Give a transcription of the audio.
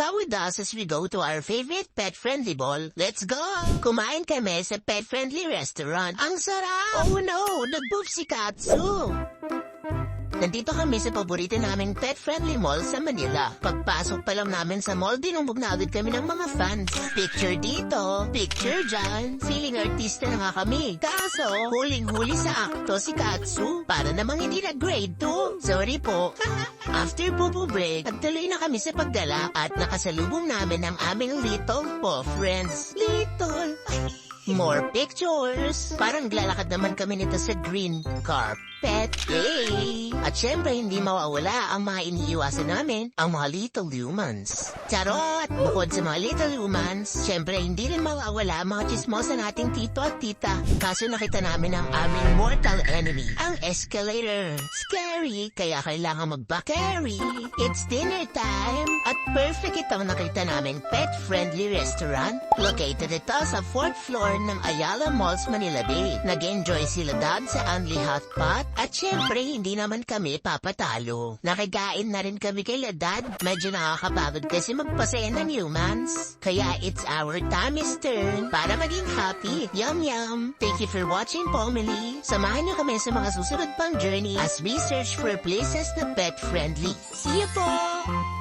Come with us as we go to our favorite pet-friendly mall. Let's go! Kumain kami sa pet-friendly restaurant. Ang sarap! Oh no! Nag-poof si Katsu! Nandito kami sa paborito naming pet-friendly mall sa Manila. Pagpasok pa lang namin sa mall, dinumbog na agad kami ng mga fans. Picture dito, picture dyan. Feeling artista na nga kami. Kaso, huling-huli sa akto si Katsu. Para namang hindi na grade 2. Sorry po. After pupo break, nagtuloy na kami sa pagdala at nakasalubong namin ang aming little paw friends. Little. More pictures. Parang lalakad naman kami nito sa green carpet. Yay! At syempre, hindi mawawala ang mga iniiwasan namin, ang mga little humans. Charot! Bukod sa mga little humans, syempre, hindi rin mawawala ang mga chismosa nating tito at tita. Kaso nakita namin ang aming mortal enemy, ang escalator. Scary, kaya kailangan mag-carry. It's dinner time! At perfect itong nakita namin pet-friendly restaurant. Located ito sa 4th floor ng Ayala Malls, Manila Bay. Nag-enjoy sila dad sa Only Hot Pot at syempre hindi naman kami papatalo. Nakikain na rin kami kay Ladad. Medyo nakakapagod kasi magpasaya ng humans. Kaya it's our Tommy's turn para maging happy. Yum yum! Thank you for watching, Pomeli. Samahan niyo kami sa mga susunod pang journey as we search for places na pet-friendly. See you po!